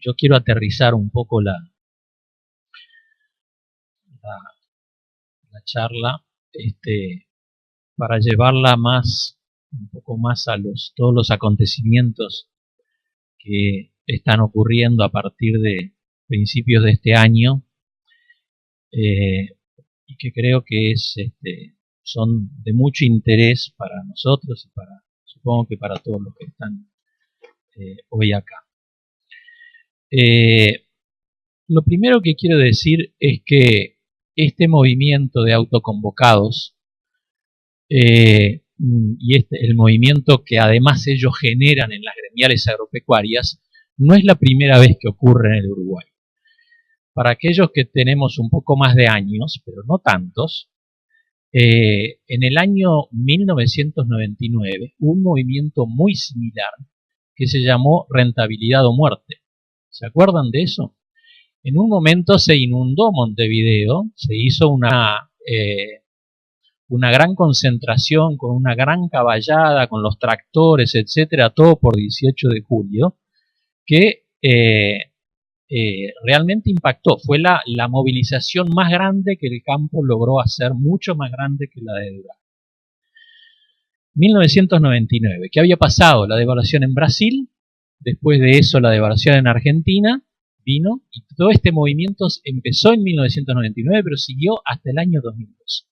yo quiero aterrizar un poco la charla, para llevarla un poco más a todos los acontecimientos que están ocurriendo a partir de principios de este año, y que creo que son de mucho interés para nosotros y supongo que para todos los que están hoy acá. Lo primero que quiero decir es que este movimiento de autoconvocados y el movimiento que además ellos generan en las gremiales agropecuarias no es la primera vez que ocurre en el Uruguay. Para aquellos que tenemos un poco más de años, pero no tantos, en el año 1999 hubo un movimiento muy similar que se llamó Rentabilidad o Muerte. ¿Se acuerdan de eso? En un momento se inundó Montevideo, se hizo una gran concentración con una gran caballada, con los tractores, etcétera, todo por 18 de julio, que realmente impactó. Fue la movilización más grande que el campo logró hacer, mucho más grande que la de Durazno. 1999, ¿qué había pasado? La devaluación en Brasil, después de eso la devaluación en Argentina, vino, y todo este movimiento empezó en 1999, pero siguió hasta el año 2002.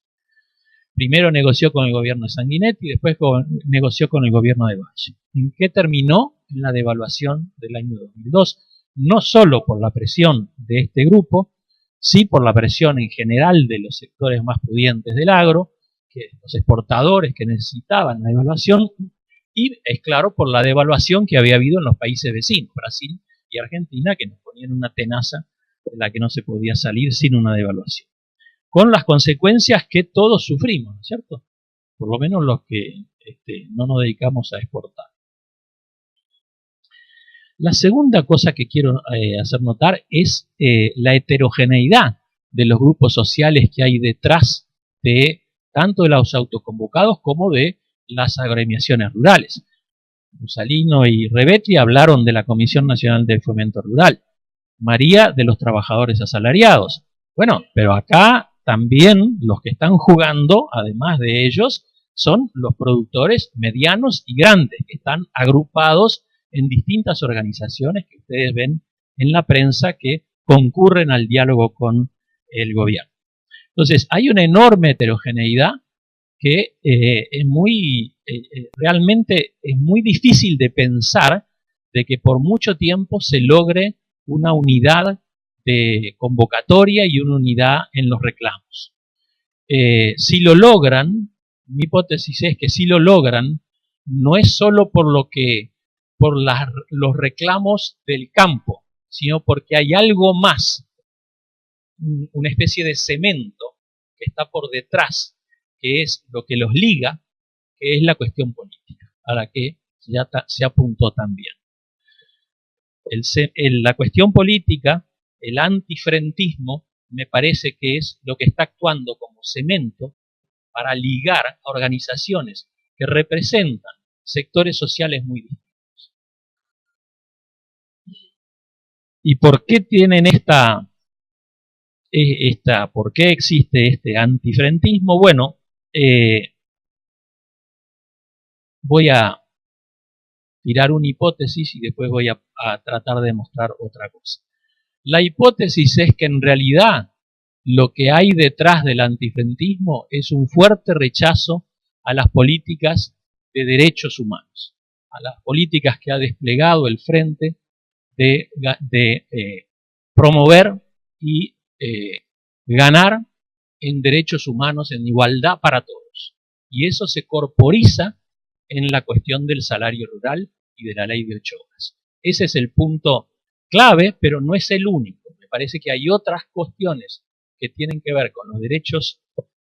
Primero negoció con el gobierno de Sanguinetti, después negoció con el gobierno de Valle. ¿En qué terminó? En la devaluación del año 2002. No solo por la presión de este grupo, sí por la presión en general de los sectores más pudientes del agro, que los exportadores que necesitaban la devaluación, y es claro por la devaluación que había habido en los países vecinos, Brasil y Argentina, que nos ponían una tenaza de la que no se podía salir sin una devaluación. Con las consecuencias que todos sufrimos, ¿no es cierto? Por lo menos los que no nos dedicamos a exportar. La segunda cosa que quiero hacer notar es la heterogeneidad de los grupos sociales que hay detrás de tanto de los autoconvocados como de las agremiaciones rurales. Musalino y Rebetti hablaron de la Comisión Nacional del Fomento Rural. María de los trabajadores asalariados. Bueno, pero acá también los que están jugando, además de ellos, son los productores medianos y grandes, que están agrupados en distintas organizaciones que ustedes ven en la prensa que concurren al diálogo con el gobierno. Entonces, hay una enorme heterogeneidad que realmente es muy difícil de pensar de que por mucho tiempo se logre una unidad de convocatoria y una unidad en los reclamos. Si lo logran, mi hipótesis es que si lo logran, no es solo por los reclamos del campo, sino porque hay algo más, una especie de cemento que está por detrás, que es lo que los liga, que es la cuestión política, a la que ya se apuntó también. La cuestión política, el antifrentismo, me parece que es lo que está actuando como cemento para ligar a organizaciones que representan sectores sociales muy distintos. ¿Y por qué tienen por qué existe este antifrentismo? Bueno, voy a tirar una hipótesis y después voy a tratar de mostrar otra cosa. La hipótesis es que en realidad lo que hay detrás del antifrentismo es un fuerte rechazo a las políticas de derechos humanos, a las políticas que ha desplegado el Frente de promover y ganar en derechos humanos, en igualdad para todos. Y eso se corporiza en la cuestión del salario rural y de la ley de 8 horas. Ese es el punto clave, pero no es el único. Me parece que hay otras cuestiones que tienen que ver con los derechos,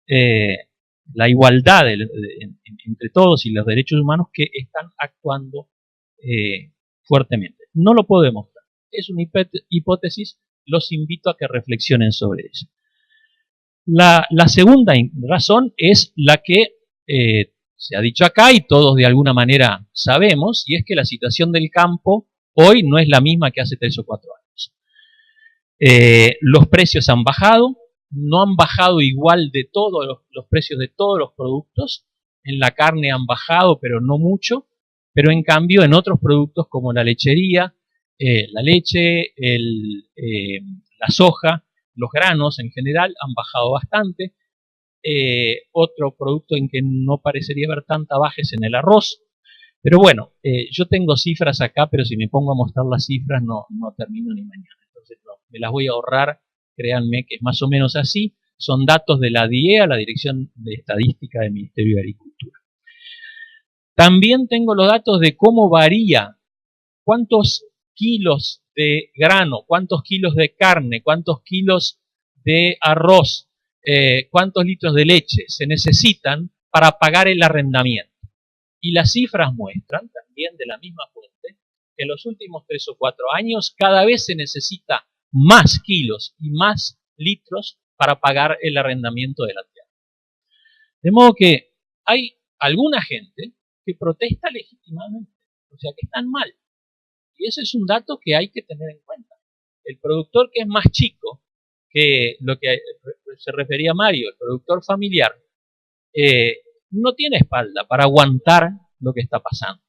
la igualdad entre todos y los derechos humanos que están actuando fuertemente. No lo puedo demostrar. Es una hipótesis, los invito a que reflexionen sobre eso. La segunda razón es la que se ha dicho acá y todos de alguna manera sabemos, y es que la situación del campo Hoy no es la misma que hace 3 o 4 años. Los precios han bajado, no han bajado igual de todos los precios de todos los productos. En la carne han bajado, pero no mucho. Pero en cambio en otros productos como la lechería, la leche, la soja, los granos en general han bajado bastante. Otro producto en que no parecería haber tanta baja es en el arroz. Pero bueno, yo tengo cifras acá, pero si me pongo a mostrar las cifras no termino ni mañana. Entonces no, me las voy a ahorrar, créanme que es más o menos así. Son datos de la DIEA, la Dirección de Estadística del Ministerio de Agricultura. También tengo los datos de cómo varía, cuántos kilos de grano, cuántos kilos de carne, cuántos kilos de arroz, cuántos litros de leche se necesitan para pagar el arrendamiento. Y las cifras muestran, también de la misma fuente, que en los últimos 3 o 4 años cada vez se necesita más kilos y más litros para pagar el arrendamiento de la tierra. De modo que hay alguna gente que protesta legítimamente, o sea que están mal. Y ese es un dato que hay que tener en cuenta. El productor que es más chico, que lo que se refería Mario, el productor familiar, no tiene espalda para aguantar lo que está pasando.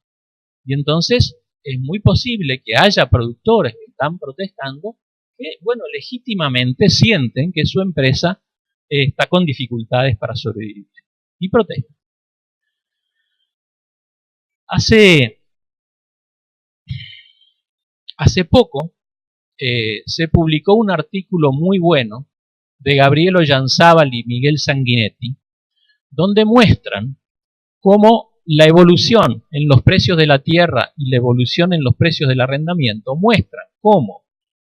Y entonces es muy posible que haya productores que están protestando que, bueno, legítimamente sienten que su empresa está con dificultades para sobrevivir. Y protestan. Hace poco se publicó un artículo muy bueno de Gabriel Ollanzábal y Miguel Sanguinetti, donde muestran cómo la evolución en los precios de la tierra y la evolución en los precios del arrendamiento muestran cómo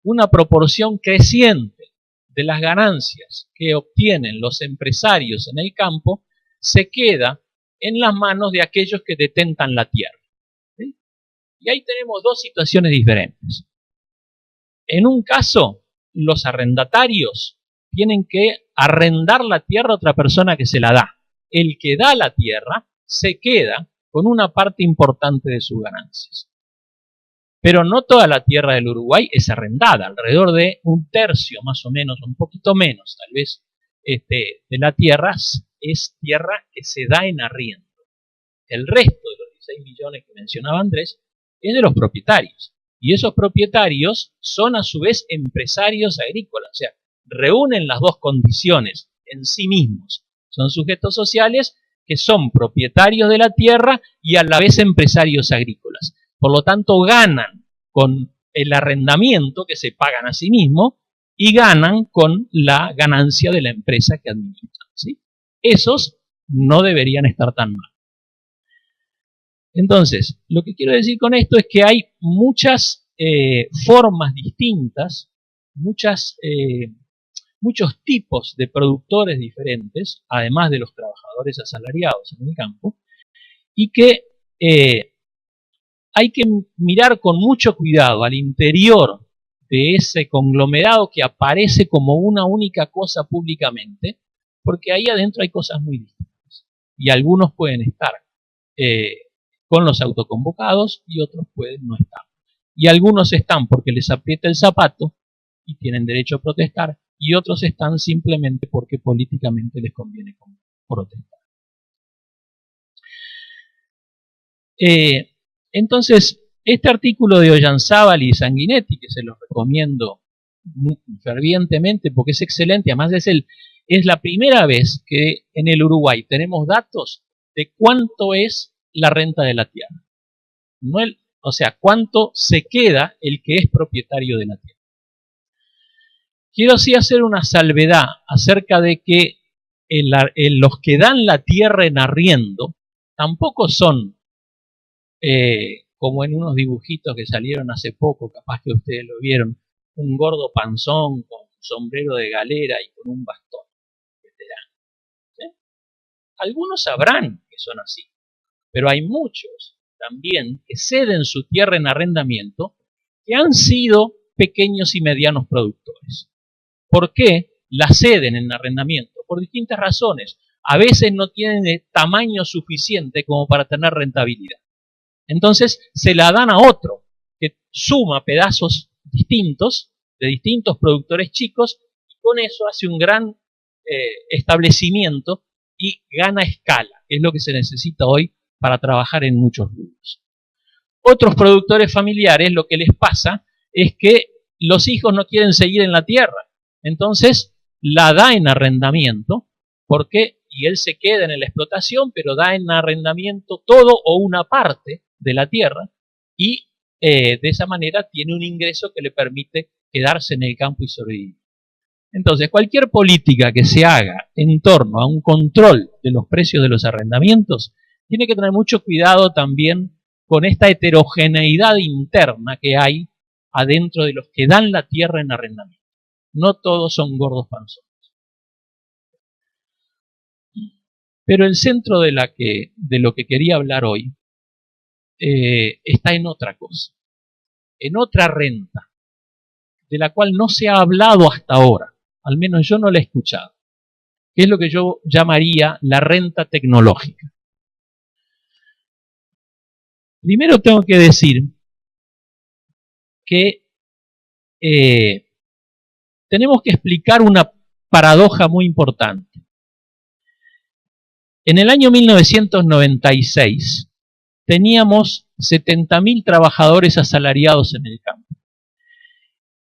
una proporción creciente de las ganancias que obtienen los empresarios en el campo se queda en las manos de aquellos que detentan la tierra. ¿Sí? Y ahí tenemos dos situaciones diferentes. En un caso, los arrendatarios tienen que arrendar la tierra a otra persona que se la da. El que da la tierra se queda con una parte importante de sus ganancias. Pero no toda la tierra del Uruguay es arrendada, alrededor de 1/3 más o menos, un poquito menos tal vez, de la tierra es tierra que se da en arriendo. El resto de los 16 millones que mencionaba Andrés es de los propietarios. Y esos propietarios son a su vez empresarios agrícolas, o sea, reúnen las dos condiciones en sí mismos. Son sujetos sociales que son propietarios de la tierra y a la vez empresarios agrícolas. Por lo tanto, ganan con el arrendamiento que se pagan a sí mismos y ganan con la ganancia de la empresa que administran. ¿Sí? Esos no deberían estar tan mal. Entonces, lo que quiero decir con esto es que hay muchas formas distintas, muchos tipos de productores diferentes, además de los trabajadores asalariados en el campo, y que hay que mirar con mucho cuidado al interior de ese conglomerado que aparece como una única cosa públicamente, porque ahí adentro hay cosas muy distintas. Y algunos pueden estar con los autoconvocados y otros pueden no estar. Y algunos están porque les aprieta el zapato y tienen derecho a protestar, y otros están simplemente porque políticamente les conviene protestar. Entonces, este artículo de Ollanzábal y Sanguinetti, que se los recomiendo fervientemente porque es excelente, además es la primera vez que en el Uruguay tenemos datos de cuánto es la renta de la tierra. O sea, cuánto se queda el que es propietario de la tierra. Quiero sí hacer una salvedad acerca de que los que dan la tierra en arriendo tampoco son como en unos dibujitos que salieron hace poco, capaz que ustedes lo vieron, un gordo panzón con sombrero de galera y con un bastón. ¿Sí? Algunos sabrán que son así, pero hay muchos también que ceden su tierra en arrendamiento que han sido pequeños y medianos productores. ¿Por qué la ceden en arrendamiento? Por distintas razones. A veces no tienen el tamaño suficiente como para tener rentabilidad. Entonces se la dan a otro que suma pedazos distintos, de distintos productores chicos, y con eso hace un gran establecimiento y gana escala, que es lo que se necesita hoy para trabajar en muchos rubros. Otros productores familiares, lo que les pasa es que los hijos no quieren seguir en la tierra, entonces la da en arrendamiento, y él se queda en la explotación, pero da en arrendamiento todo o una parte de la tierra, y de esa manera tiene un ingreso que le permite quedarse en el campo y sobrevivir. Entonces, cualquier política que se haga en torno a un control de los precios de los arrendamientos, tiene que tener mucho cuidado también con esta heterogeneidad interna que hay adentro de los que dan la tierra en arrendamiento. No todos son gordos panzones. Pero el centro de lo que quería hablar hoy está en otra cosa, en otra renta, de la cual no se ha hablado hasta ahora, al menos yo no la he escuchado, que es lo que yo llamaría la renta tecnológica. Primero tengo que decir que tenemos que explicar una paradoja muy importante. En el año 1996 teníamos 70.000 trabajadores asalariados en el campo.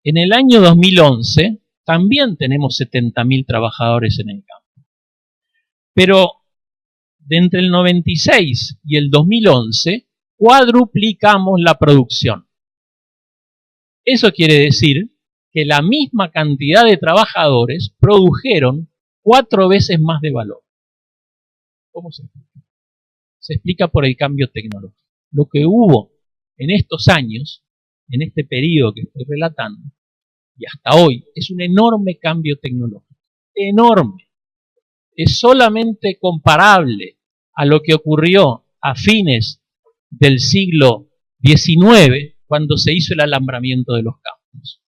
En el año 2011 también tenemos 70.000 trabajadores en el campo. Pero de entre el 96 y el 2011 cuadruplicamos la producción. Eso quiere decir que la misma cantidad de trabajadores produjeron 4 veces más de valor. ¿Cómo se explica? Se explica por el cambio tecnológico. Lo que hubo en estos años, en este periodo que estoy relatando, y hasta hoy, es un enorme cambio tecnológico. Enorme. Es solamente comparable a lo que ocurrió a fines del siglo XIX, cuando se hizo el alambramiento de los campos.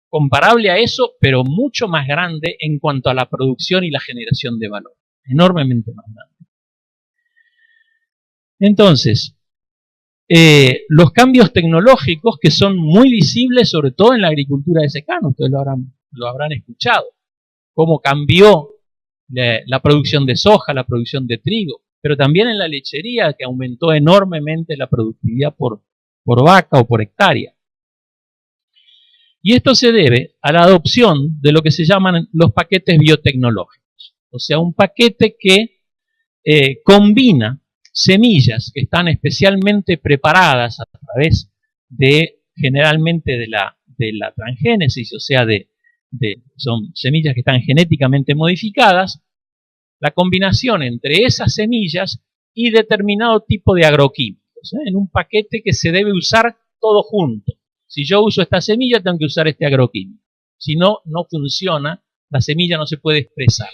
Comparable a eso, pero mucho más grande en cuanto a la producción y la generación de valor. Enormemente más grande. Entonces, los cambios tecnológicos que son muy visibles, sobre todo en la agricultura de secano, ustedes lo habrán escuchado, cómo cambió la producción de soja, la producción de trigo, pero también en la lechería, que aumentó enormemente la productividad por vaca o por hectárea. Y esto se debe a la adopción de lo que se llaman los paquetes biotecnológicos, o sea, un paquete que combina semillas que están especialmente preparadas a través generalmente de la transgénesis, o sea, son semillas que están genéticamente modificadas, la combinación entre esas semillas y determinado tipo de agroquímicos, en un paquete que se debe usar todo junto. Si yo uso esta semilla, tengo que usar este agroquímico. Si no, no funciona, la semilla no se puede expresar.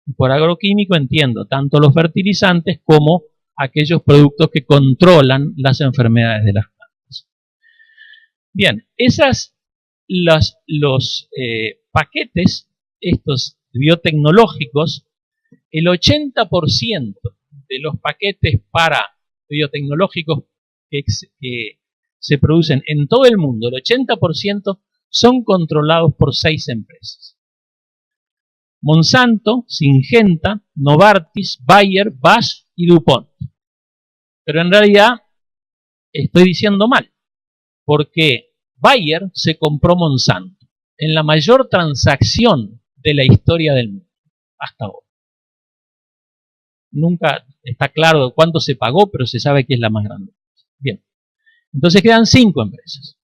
Y por agroquímico entiendo tanto los fertilizantes como aquellos productos que controlan las enfermedades de las plantas. Bien, los paquetes, estos biotecnológicos, el 80% de los paquetes biotecnológicos que se producen en todo el mundo, el 80% son controlados por 6 empresas. Monsanto, Syngenta, Novartis, Bayer, Bayer y DuPont. Pero en realidad estoy diciendo mal, porque Bayer se compró Monsanto en la mayor transacción de la historia del mundo, hasta ahora. Nunca está claro cuánto se pagó, pero se sabe que es la más grande. Bien, entonces quedan 5 empresas.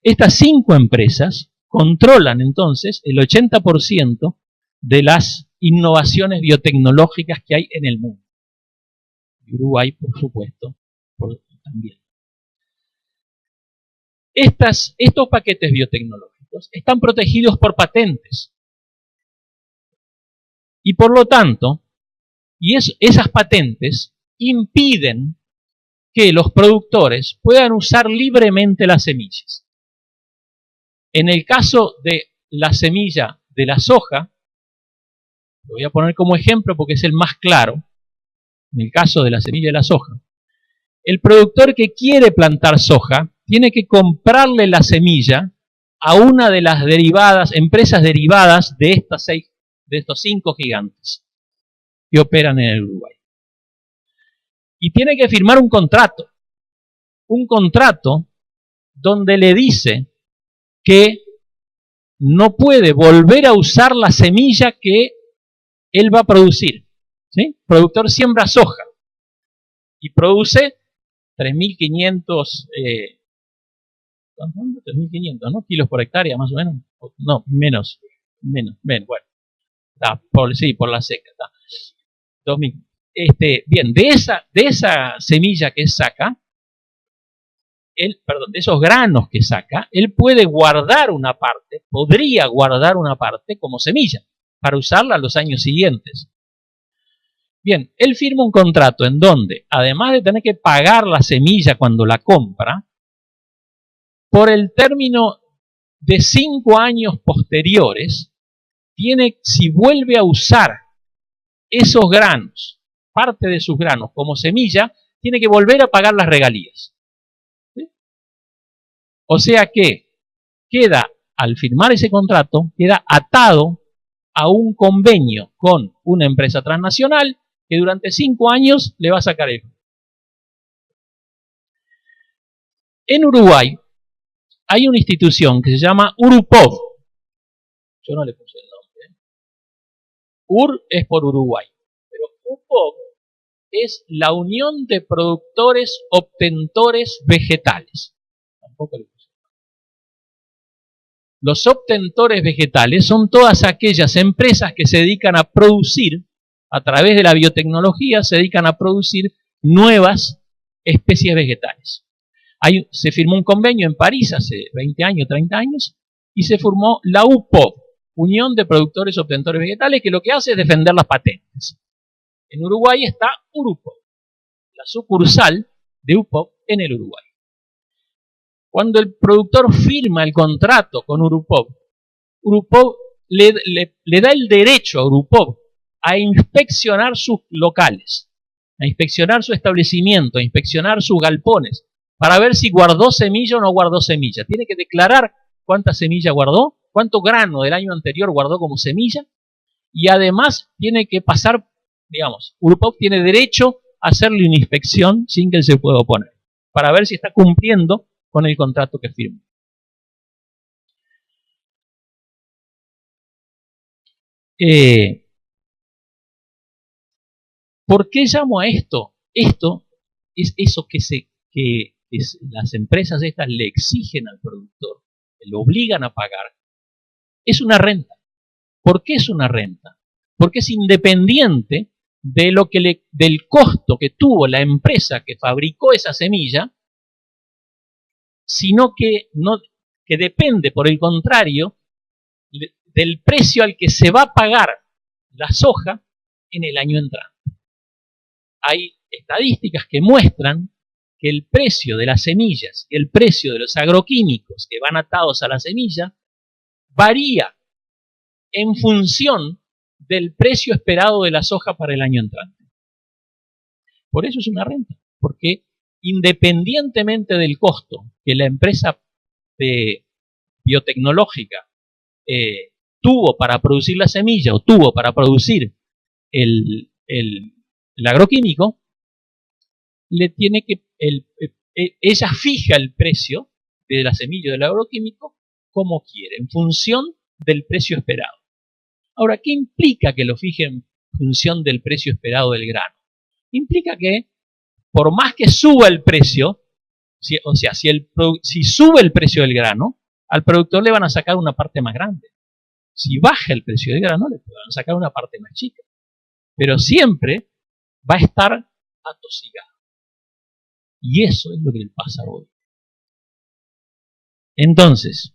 Estas 5 empresas controlan entonces el 80% de las innovaciones biotecnológicas que hay en el mundo. Uruguay, por supuesto, también. Estos paquetes biotecnológicos están protegidos por patentes. Y por lo tanto, esas patentes impiden que los productores puedan usar libremente las semillas. En el caso de la semilla de la soja, lo voy a poner como ejemplo porque es el más claro, en el caso de la semilla de la soja, el productor que quiere plantar soja tiene que comprarle la semilla a una de las empresas derivadas de estos 5 gigantes que operan en el Uruguay. Y tiene que firmar un contrato donde le dice que no puede volver a usar la semilla que él va a producir. ¿Sí? El productor siembra soja y produce 3.500 3.500, ¿no? Kilos por hectárea, más o menos. No, menos, bueno. Está por la seca. Está. 2.000. Bien, de esa semilla que saca, de esos granos que saca, él puede guardar una parte, podría guardar una parte como semilla, para usarla los años siguientes. Bien, él firma un contrato en donde, además de tener que pagar la semilla cuando la compra, por el término de 5 años posteriores, si vuelve a usar esos granos, parte de sus granos como semilla, tiene que volver a pagar las regalías. ¿Sí? O sea que al firmar ese contrato, queda atado a un convenio con una empresa transnacional que durante 5 años le va a sacar el. En Uruguay hay una institución que se llama URUPOV. Yo no le puse el nombre. UR es por Uruguay, pero URUPOV es la Unión de Productores Obtentores Vegetales. Tampoco le puse el nombre. Los obtentores vegetales son todas aquellas empresas que se dedican a producir, a través de la biotecnología, se dedican a producir nuevas especies vegetales. Se firmó un convenio en París hace 20 años, 30 años, y se formó la UPOV, Unión de Productores Obtentores Vegetales, que lo que hace es defender las patentes. En Uruguay está URUPOV, la sucursal de UPOV en el Uruguay. Cuando el productor firma el contrato con URUPOV, URUPOV le da el derecho a URUPOV a inspeccionar sus locales, a inspeccionar su establecimiento, a inspeccionar sus galpones, para ver si guardó semilla o no guardó semilla. Tiene que declarar cuánta semilla guardó, cuánto grano del año anterior guardó como semilla, y además tiene que pasar, URUPOV tiene derecho a hacerle una inspección sin que él se pueda oponer, para ver si está cumpliendo con el contrato que firmó. ¿Por qué llamo a esto? Esto es eso que las empresas estas le exigen al productor, que lo obligan a pagar. Es una renta. ¿Por qué es una renta? Porque es independiente de del costo que tuvo la empresa que fabricó esa semilla, sino que depende, por el contrario, del precio al que se va a pagar la soja en el año entrante. Hay estadísticas que muestran que el precio de las semillas y el precio de los agroquímicos que van atados a la semilla varía en función del precio esperado de la soja para el año entrante. Por eso es una renta, porque independientemente del costo que la empresa biotecnológica tuvo para producir la semilla o tuvo para producir el agroquímico, ella fija el precio de la semilla del agroquímico como quiere, en función del precio esperado. Ahora, ¿qué implica que lo fije en función del precio esperado del grano? Implica que, por más que suba el precio, si sube el precio del grano, al productor le van a sacar una parte más grande. Si baja el precio del grano, le van a sacar una parte más chica. Pero siempre va a estar atosigado. Y eso es lo que le pasa hoy. Entonces,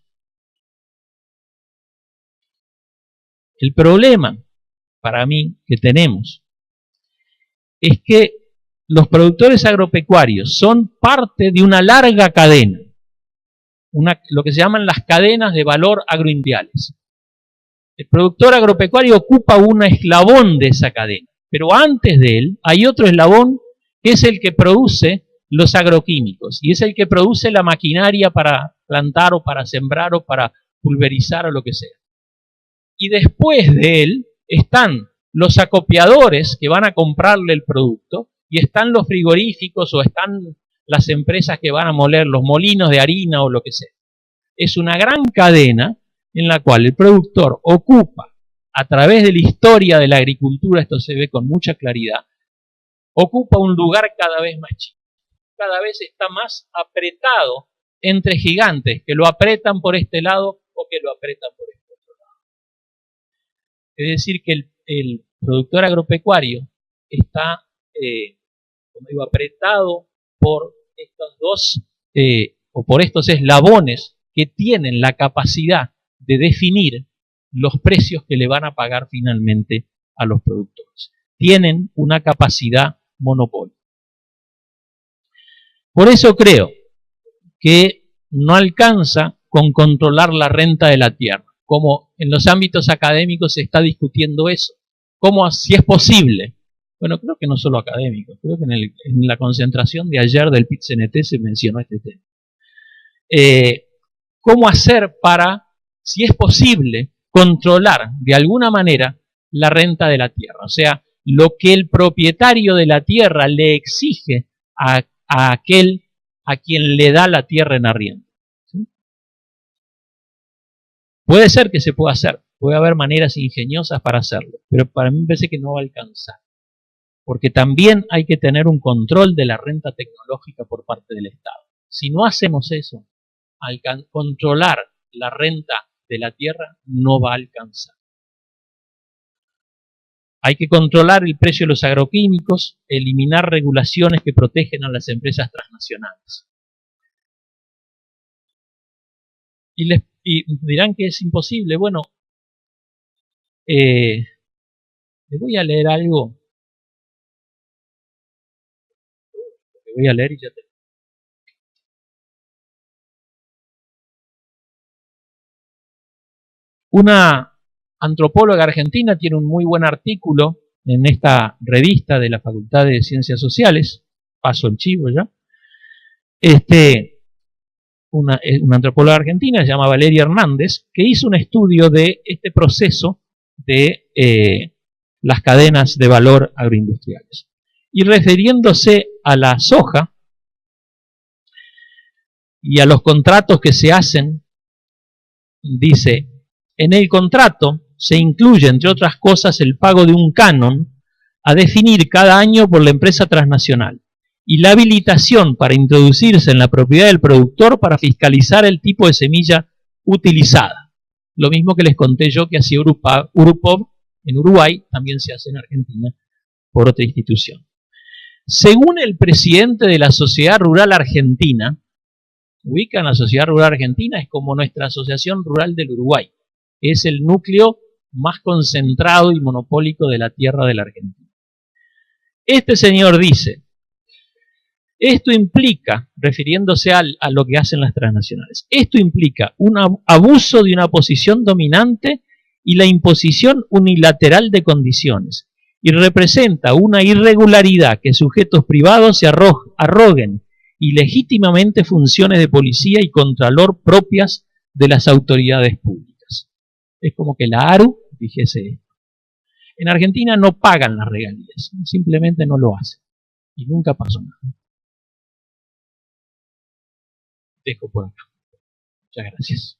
el problema para mí que tenemos es que los productores agropecuarios son parte de una larga cadena, lo que se llaman las cadenas de valor agroindiales. El productor agropecuario ocupa un eslabón de esa cadena, pero antes de él hay otro eslabón que es el que produce los agroquímicos, y es el que produce la maquinaria para plantar o para sembrar o para pulverizar o lo que sea. Y después de él están los acopiadores que van a comprarle el producto, y están los frigoríficos o están las empresas que van a moler, los molinos de harina o lo que sea. Es una gran cadena en la cual el productor ocupa, a través de la historia de la agricultura, esto se ve con mucha claridad, ocupa un lugar cada vez más chico. Cada vez está más apretado entre gigantes que lo apretan por este lado o que lo apretan por este otro lado. Es decir, que el productor agropecuario está, como digo, apretado por estos dos, o por estos eslabones que tienen la capacidad de definir los precios que le van a pagar finalmente a los productores. Tienen una capacidad monopolio. Por eso creo que no alcanza con controlar la renta de la tierra, como en los ámbitos académicos se está discutiendo eso. ¿Cómo, si es posible? Bueno, creo que no solo académicos, creo que en la concentración de ayer del PIT-CNT se mencionó este tema. ¿Cómo hacer para, si es posible, controlar de alguna manera la renta de la tierra? O sea, lo que el propietario de la tierra le exige a aquel a quien le da la tierra en arriendo. ¿Sí? Puede ser que se pueda hacer, puede haber maneras ingeniosas para hacerlo, pero para mí me parece que no va a alcanzar. Porque también hay que tener un control de la renta tecnológica por parte del Estado. Si no hacemos eso, controlar la renta de la tierra no va a alcanzar. Hay que controlar el precio de los agroquímicos, eliminar regulaciones que protegen a las empresas transnacionales. Y dirán que es imposible. Bueno, les voy a leer algo. Les voy a leer y ya te... Una antropóloga argentina tiene un muy buen artículo en esta revista de la Facultad de Ciencias Sociales, paso el chivo ya. Una antropóloga argentina, se llama Valeria Hernández, que hizo un estudio de este proceso de las cadenas de valor agroindustriales. Y refiriéndose a la soja y a los contratos que se hacen, dice: en el contrato se incluye, entre otras cosas, el pago de un canon a definir cada año por la empresa transnacional y la habilitación para introducirse en la propiedad del productor para fiscalizar el tipo de semilla utilizada. Lo mismo que les conté yo que hacía Urupov en Uruguay, también se hace en Argentina por otra institución. Según el presidente de la Sociedad Rural Argentina, ubican la Sociedad Rural Argentina, es como nuestra Asociación Rural del Uruguay. Es el núcleo más concentrado y monopólico de la tierra de la Argentina. Este señor dice: esto implica, refiriéndose a lo que hacen las transnacionales, esto implica un abuso de una posición dominante y la imposición unilateral de condiciones, y representa una irregularidad que sujetos privados se arroguen ilegítimamente funciones de policía y contralor propias de las autoridades públicas. Es como que la ARU dijese esto. En Argentina no pagan las regalías, simplemente no lo hacen. Y nunca pasó nada. Dejo por acá. Muchas gracias.